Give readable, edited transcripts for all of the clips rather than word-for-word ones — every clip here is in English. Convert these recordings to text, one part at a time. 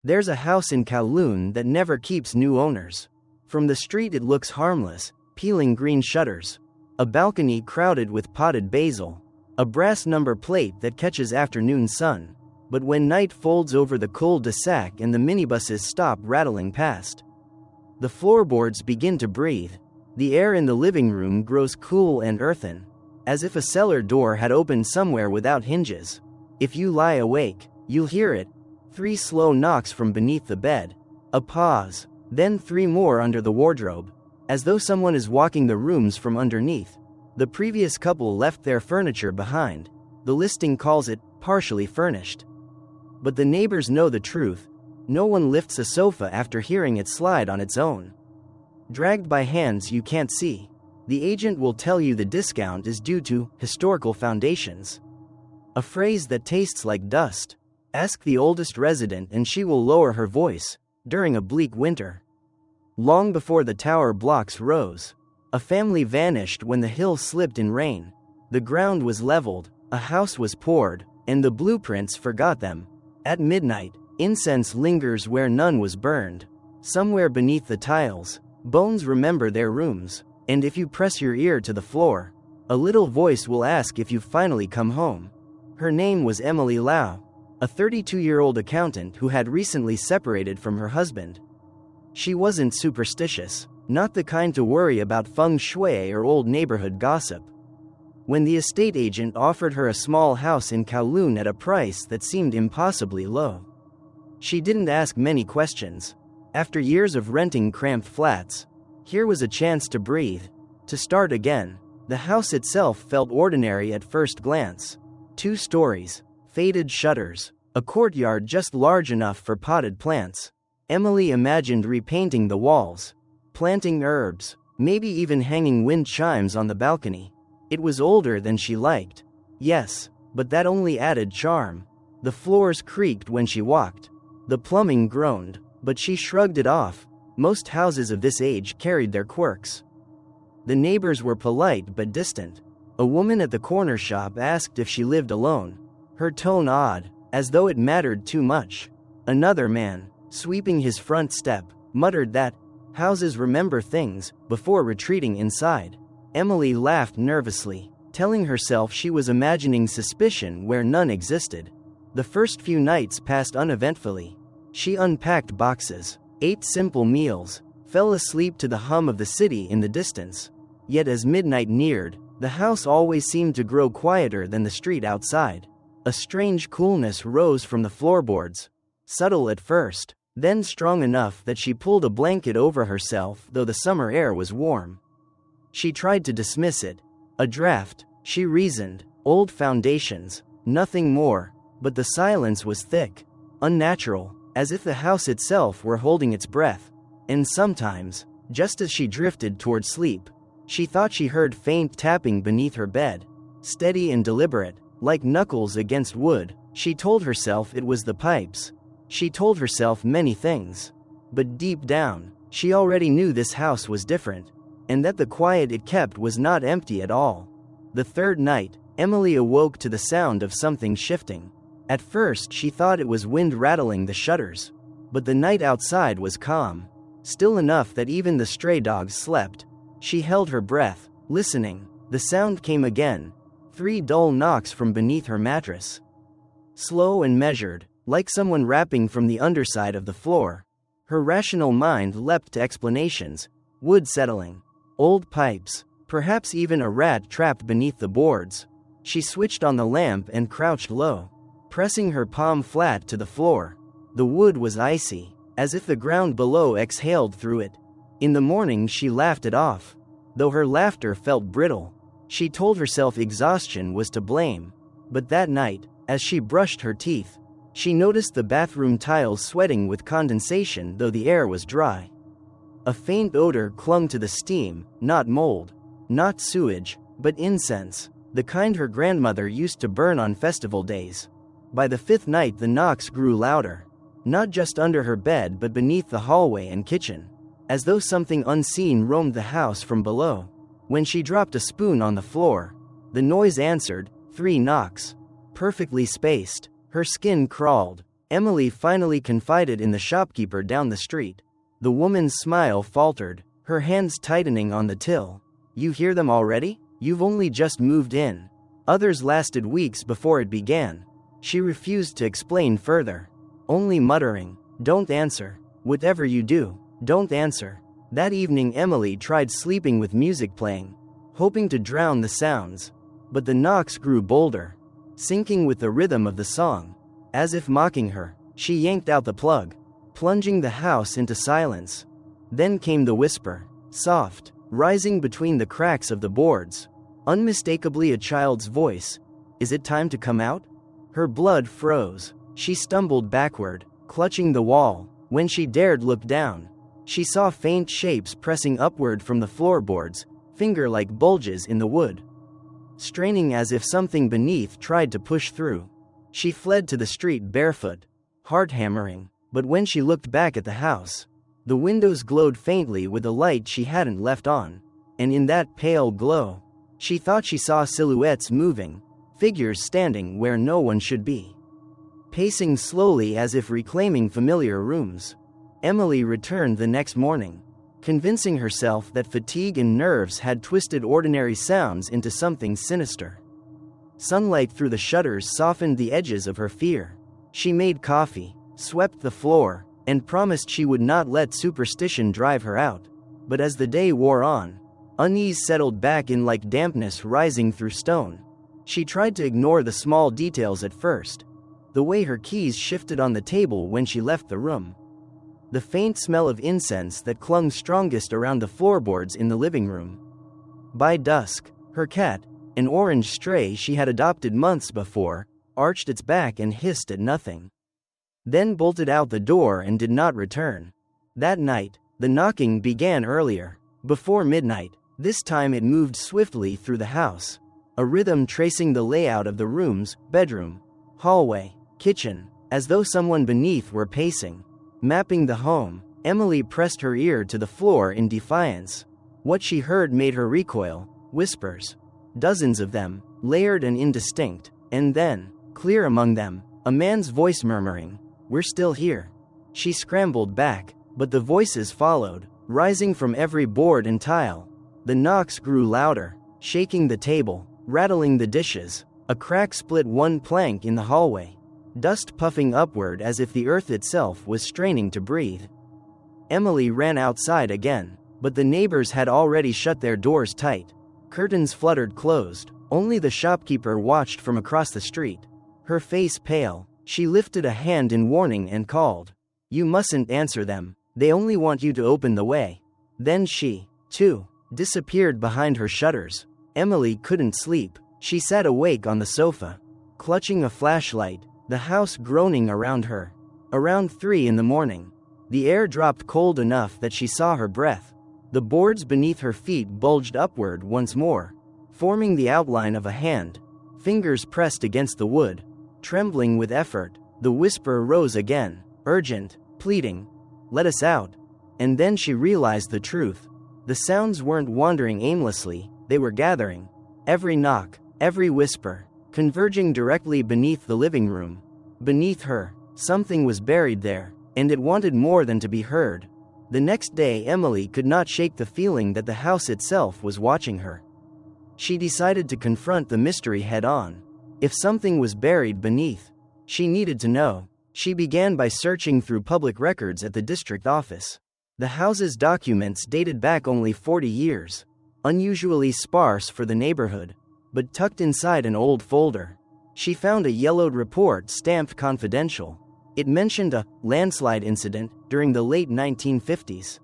There's a house in Kowloon that never keeps new owners. From the street it looks harmless, peeling green shutters. A balcony crowded with potted basil. A brass number plate that catches afternoon sun. But when night folds over the cul-de-sac and the minibuses stop rattling past, the floorboards begin to breathe. The air in the living room grows cool and earthen, as if a cellar door had opened somewhere without hinges. If you lie awake, you'll hear it. 3 slow knocks from beneath the bed. A pause, then 3 more under the wardrobe, as though someone is walking the rooms from underneath. The previous couple left their furniture behind. The listing calls it partially furnished. But the neighbors know the truth. No one lifts a sofa after hearing it slide on its own, dragged by hands you can't see. The agent will tell you the discount is due to historical foundations, a phrase that tastes like dust. Ask the oldest resident and she will lower her voice. During a bleak winter, long before the tower blocks rose, a family vanished when the hill slipped in rain. The ground was leveled, a house was poured, and the blueprints forgot them. At midnight, incense lingers where none was burned. Somewhere beneath the tiles, bones remember their rooms, and if you press your ear to the floor, a little voice will ask if you've finally come home. Her name was Emily Lau, a 32-year-old accountant who had recently separated from her husband. She wasn't superstitious, not the kind to worry about feng shui or old neighborhood gossip. When the estate agent offered her a small house in Kowloon at a price that seemed impossibly low, she didn't ask many questions. After years of renting cramped flats, here was a chance to breathe, to start again. The house itself felt ordinary at first glance. 2 stories, faded shutters, a courtyard just large enough for potted plants. Emily imagined repainting the walls, planting herbs, maybe even hanging wind chimes on the balcony. It was older than she liked, yes, but that only added charm. The floors creaked when she walked. The plumbing groaned, but she shrugged it off. Most houses of this age carried their quirks. The neighbors were polite but distant. A woman at the corner shop asked if she lived alone, her tone odd, as though it mattered too much. Another man, sweeping his front step, muttered that houses remember things, before retreating inside. Emily laughed nervously, telling herself she was imagining suspicion where none existed. The first few nights passed uneventfully. She unpacked boxes, ate simple meals, fell asleep to the hum of the city in the distance. Yet as midnight neared, the house always seemed to grow quieter than the street outside. A strange coolness rose from the floorboards, subtle at first, then strong enough that she pulled a blanket over herself though the summer air was warm. She tried to dismiss it. A draft, she reasoned, old foundations, nothing more, but the silence was thick, unnatural, as if the house itself were holding its breath. And sometimes, just as she drifted toward sleep, she thought she heard faint tapping beneath her bed, steady and deliberate, like knuckles against wood. She told herself it was the pipes. She told herself many things. But deep down, she already knew this house was different, and that the quiet it kept was not empty at all. The third night, Emily awoke to the sound of something shifting. At first she thought it was wind rattling the shutters, but the night outside was calm, still enough that even the stray dogs slept. She held her breath, listening. The sound came again, 3 dull knocks from beneath her mattress. Slow and measured, like someone rapping from the underside of the floor. Her rational mind leapt to explanations. Wood settling, old pipes, perhaps even a rat trapped beneath the boards. She switched on the lamp and crouched low, pressing her palm flat to the floor. The wood was icy, as if the ground below exhaled through it. In the morning she laughed it off, though her laughter felt brittle. She told herself exhaustion was to blame. But that night, as she brushed her teeth, she noticed the bathroom tiles sweating with condensation though the air was dry. A faint odor clung to the steam, not mold, not sewage, but incense, the kind her grandmother used to burn on festival days. By the 5th night the knocks grew louder, not just under her bed but beneath the hallway and kitchen, as though something unseen roamed the house from below. When she dropped a spoon on the floor, the noise answered, 3 knocks, perfectly spaced. Her skin crawled. Emily finally confided in the shopkeeper down the street. The woman's smile faltered, her hands tightening on the till. You hear them already? You've only just moved in. Others lasted weeks before it began. She refused to explain further, only muttering, Don't answer. Whatever you do, don't answer. That evening Emily tried sleeping with music playing, hoping to drown the sounds. But the knocks grew bolder, syncing with the rhythm of the song. As if mocking her, she yanked out the plug, plunging the house into silence. Then came the whisper, soft, rising between the cracks of the boards. Unmistakably a child's voice. Is it time to come out? Her blood froze. She stumbled backward, clutching the wall. When she dared look down, she saw faint shapes pressing upward from the floorboards, finger-like bulges in the wood, straining as if something beneath tried to push through. She fled to the street barefoot, heart hammering, but when she looked back at the house, the windows glowed faintly with a light she hadn't left on, and in that pale glow, she thought she saw silhouettes moving, figures standing where no one should be, pacing slowly as if reclaiming familiar rooms. Emily returned the next morning, convincing herself that fatigue and nerves had twisted ordinary sounds into something sinister. Sunlight through the shutters softened the edges of her fear. She made coffee, swept the floor, and promised she would not let superstition drive her out. But as the day wore on, unease settled back in like dampness rising through stone. She tried to ignore the small details at first. The way her keys shifted on the table when she left the room. The faint smell of incense that clung strongest around the floorboards in the living room. By dusk, her cat, an orange stray she had adopted months before, arched its back and hissed at nothing. Then bolted out the door and did not return. That night, the knocking began earlier, before midnight. This time it moved swiftly through the house, a rhythm tracing the layout of the rooms, bedroom, hallway, kitchen, as though someone beneath were pacing, mapping the home. Emily pressed her ear to the floor in defiance. What she heard made her recoil, whispers. Dozens of them, layered and indistinct, and then, clear among them, a man's voice murmuring, "We're still here." She scrambled back, but the voices followed, rising from every board and tile. The knocks grew louder, shaking the table, rattling the dishes. A crack split one plank in the hallway, dust puffing upward as if the earth itself was straining to breathe. Emily ran outside again, but the neighbors had already shut their doors tight. Curtains fluttered closed. Only the shopkeeper watched from across the street. Her face pale, she lifted a hand in warning and called, "You mustn't answer them. They only want you to open the way." Then she, too, disappeared behind her shutters. Emily couldn't sleep. She sat awake on the sofa, clutching a flashlight, the house groaning around her. Around 3 in the morning, the air dropped cold enough that she saw her breath. The boards beneath her feet bulged upward once more, forming the outline of a hand. Fingers pressed against the wood, trembling with effort. The whisper rose again, urgent, pleading, "Let us out." And then she realized the truth. The sounds weren't wandering aimlessly, they were gathering. Every knock, every whisper, converging directly beneath the living room. Beneath her, something was buried there, and it wanted more than to be heard. The next day Emily could not shake the feeling that the house itself was watching her. She decided to confront the mystery head-on. If something was buried beneath, she needed to know. She began by searching through public records at the district office. The house's documents dated back only 40 years, unusually sparse for the neighborhood, but tucked inside an old folder. She found a yellowed report stamped confidential. It mentioned a landslide incident during the late 1950s.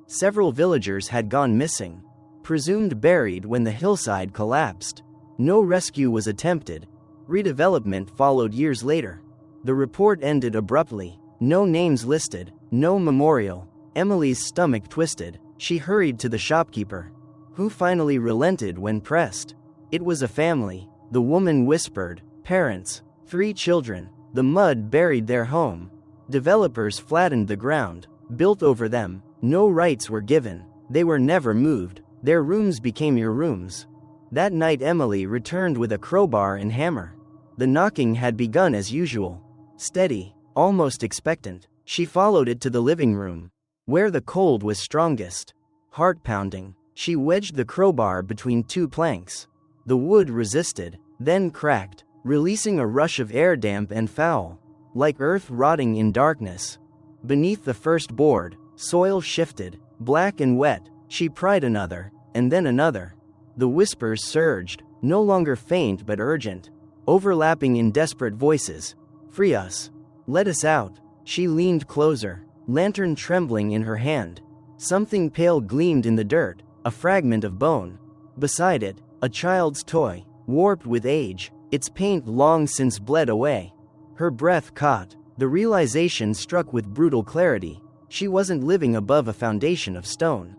Several villagers had gone missing, presumed buried when the hillside collapsed. No rescue was attempted. Redevelopment followed years later. The report ended abruptly. No names listed, no memorial. Emily's stomach twisted. She hurried to the shopkeeper, who finally relented when pressed. It was a family, the woman whispered. Parents, 3 children. The mud buried their home. Developers flattened the ground, built over them. No rights were given. They were never moved. Their rooms became your rooms. That night Emily returned with a crowbar and hammer. The knocking had begun as usual. Steady, Almost expectant, she followed it to the living room, where the cold was strongest. Heart-pounding, she wedged the crowbar between two planks. The wood resisted, then cracked, releasing a rush of air, damp and foul, like earth rotting in darkness. Beneath the first board, soil shifted, black and wet. She pried another, and then another. The whispers surged, no longer faint but urgent, overlapping in desperate voices. "Free us. Let us out." She leaned closer, lantern trembling in her hand. Something pale gleamed in the dirt, a fragment of bone. Beside it, a child's toy, warped with age, its paint long since bled away. Her breath caught. The realization struck with brutal clarity. She wasn't living above a foundation of stone,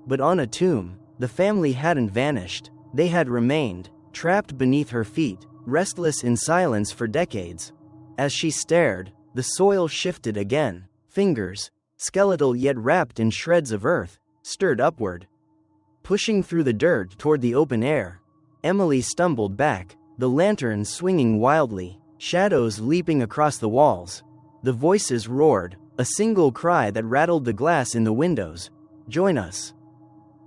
but on a tomb. The family hadn't vanished. They had remained, trapped beneath her feet, restless in silence for decades. As she stared, the soil shifted again. Fingers, skeletal yet wrapped in shreds of earth, stirred upward, pushing through the dirt toward the open air. Emily stumbled back, the lantern swinging wildly, shadows leaping across the walls. The voices roared, a single cry that rattled the glass in the windows. "Join us."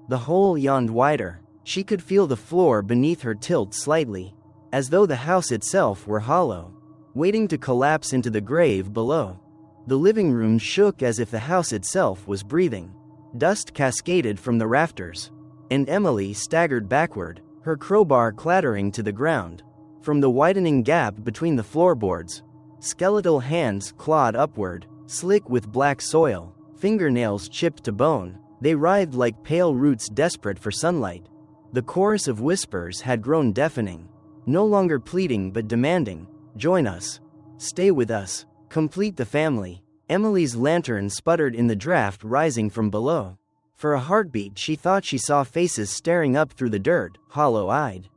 The hole yawned wider. She could feel the floor beneath her tilt slightly, as though the house itself were hollow, waiting to collapse into the grave below. The living room shook as if the house itself was breathing. Dust cascaded from the rafters, and Emily staggered backward, her crowbar clattering to the ground. From the widening gap between the floorboards, skeletal hands clawed upward, slick with black soil, fingernails chipped to bone. They writhed like pale roots desperate for sunlight. The chorus of whispers had grown deafening, no longer pleading but demanding, "Join us. Stay with us. Complete the family." Emily's lantern sputtered in the draft rising from below. For a heartbeat she thought she saw faces staring up through the dirt, hollow-eyed,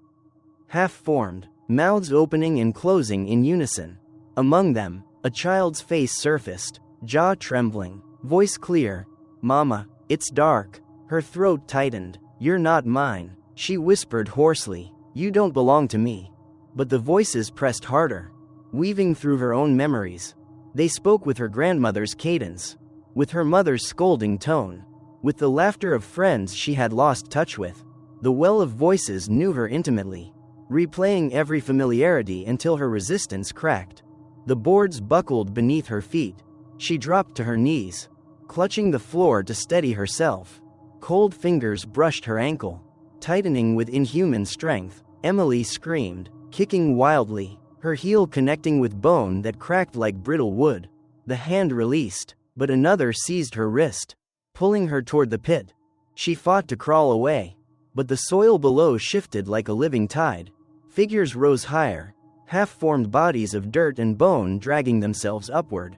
half-formed, mouths opening and closing in unison. Among them, a child's face surfaced, jaw trembling, voice clear. "Mama, it's dark." Her throat tightened. "You're not mine," she whispered hoarsely. "You don't belong to me." But the voices pressed harder, weaving through her own memories. They spoke with her grandmother's cadence, with her mother's scolding tone, with the laughter of friends she had lost touch with. The well of voices knew her intimately, replaying every familiarity until her resistance cracked. The boards buckled beneath her feet. She dropped to her knees, clutching the floor to steady herself. Cold fingers brushed her ankle, tightening with inhuman strength. Emily screamed, kicking wildly, her heel connecting with bone that cracked like brittle wood. The hand released, but another seized her wrist, pulling her toward the pit. She fought to crawl away, but the soil below shifted like a living tide. Figures rose higher, half-formed bodies of dirt and bone dragging themselves upward.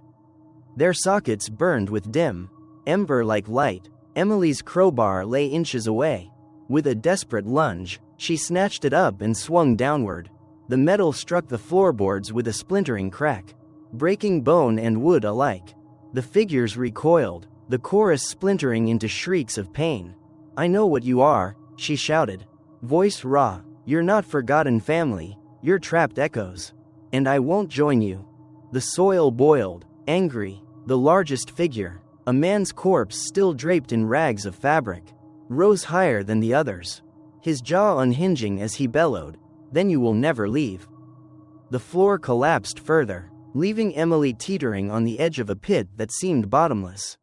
Their sockets burned with dim, ember-like light. Emily's crowbar lay inches away. With a desperate lunge, she snatched it up and swung downward. The metal struck the floorboards with a splintering crack, breaking bone and wood alike. The figures recoiled, the chorus splintering into shrieks of pain. "I know what you are," she shouted, voice raw. "You're not forgotten family, you're trapped echoes. And I won't join you." The soil boiled, angry. The largest figure, a man's corpse still draped in rags of fabric, rose higher than the others, his jaw unhinging as he bellowed, "Then you will never leave." The floor collapsed further, leaving Emily teetering on the edge of a pit that seemed bottomless.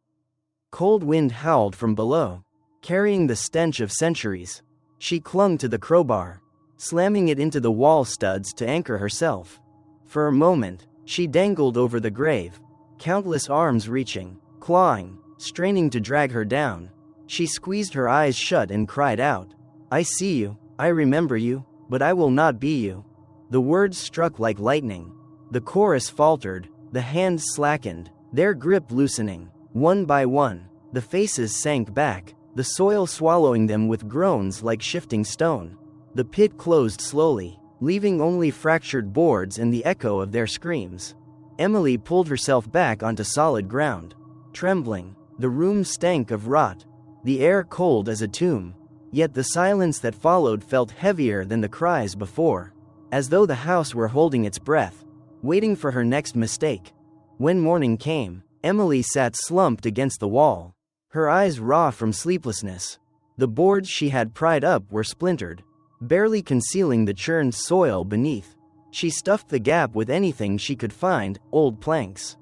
Cold wind howled from below, carrying the stench of centuries. She clung to the crowbar, slamming it into the wall studs to anchor herself. For a moment, she dangled over the grave, countless arms reaching, clawing, straining to drag her down. She squeezed her eyes shut and cried out, "I see you, I remember you, but I will not be you." The words struck like lightning. The chorus faltered, the hands slackened, their grip loosening. One by one, the faces sank back, the soil swallowing them with groans like shifting stone. The pit closed slowly, leaving only fractured boards and the echo of their screams. Emily pulled herself back onto solid ground, trembling. The room stank of rot, the air cold as a tomb. Yet the silence that followed felt heavier than the cries before, as though the house were holding its breath, waiting for her next mistake. When morning came, Emily sat slumped against the wall, her eyes raw from sleeplessness. The boards she had pried up were splintered, barely concealing the churned soil beneath. She stuffed the gap with anything she could find, old planks,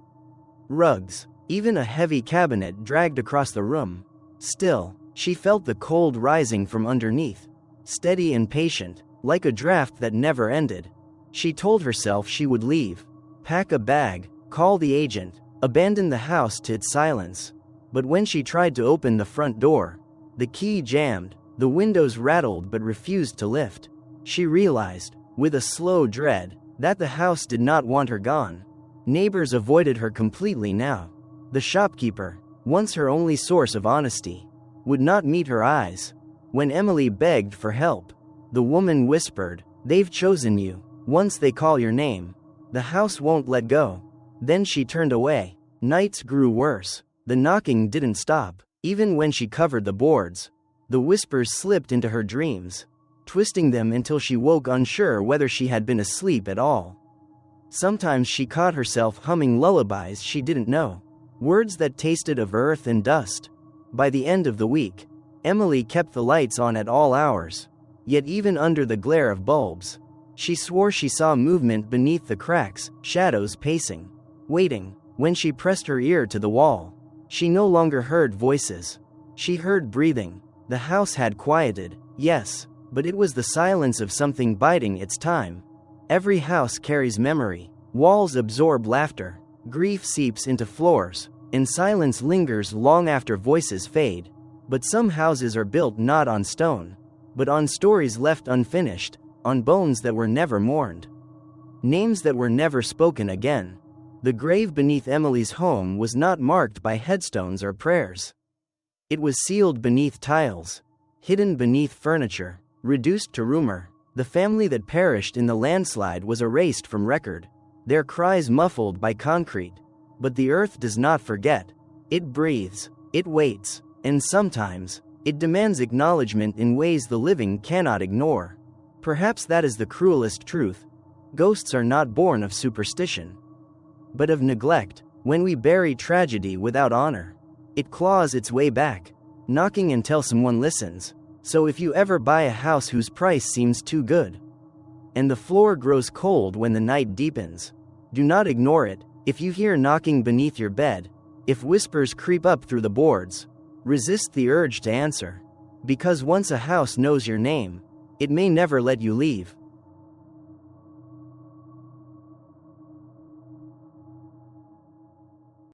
rugs, even a heavy cabinet dragged across the room. Still, she felt the cold rising from underneath, steady and patient, like a draft that never ended. She told herself she would leave, pack a bag, call the agent, abandon the house to its silence. But when she tried to open the front door, the key jammed, the windows rattled but refused to lift. She realized, with a slow dread, that the house did not want her gone. Neighbors avoided her completely now. The shopkeeper, once her only source of honesty, would not meet her eyes. When Emily begged for help, the woman whispered, "They've chosen you. Once they call your name, the house won't let go." Then she turned away. Nights grew worse. The knocking didn't stop. Even when she covered the boards, the whispers slipped into her dreams, twisting them until she woke unsure whether she had been asleep at all. Sometimes she caught herself humming lullabies she didn't know, words that tasted of earth and dust. By the end of the week, Emily kept the lights on at all hours. Yet even under the glare of bulbs, she swore she saw movement beneath the cracks, shadows pacing, waiting. When she pressed her ear to the wall, she no longer heard voices. She heard breathing. The house had quieted, yes, but it was the silence of something biding its time. Every house carries memory. Walls absorb laughter. Grief seeps into floors, and silence lingers long after voices fade. But some houses are built not on stone, but on stories left unfinished, on bones that were never mourned, names that were never spoken again. The grave beneath Emily's home was not marked by headstones or prayers. It was sealed beneath tiles, hidden beneath furniture, reduced to rumor. The family that perished in the landslide was erased from record, their cries muffled by concrete. But the earth does not forget. It breathes, it waits, and sometimes, it demands acknowledgement in ways the living cannot ignore. Perhaps that is the cruelest truth. Ghosts are not born of superstition, but of neglect. When we bury tragedy without honor, it claws its way back, knocking until someone listens. So if you ever buy a house whose price seems too good, and the floor grows cold when the night deepens, do not ignore it. If you hear knocking beneath your bed, if whispers creep up through the boards, resist the urge to answer. Because once a house knows your name, it may never let you leave.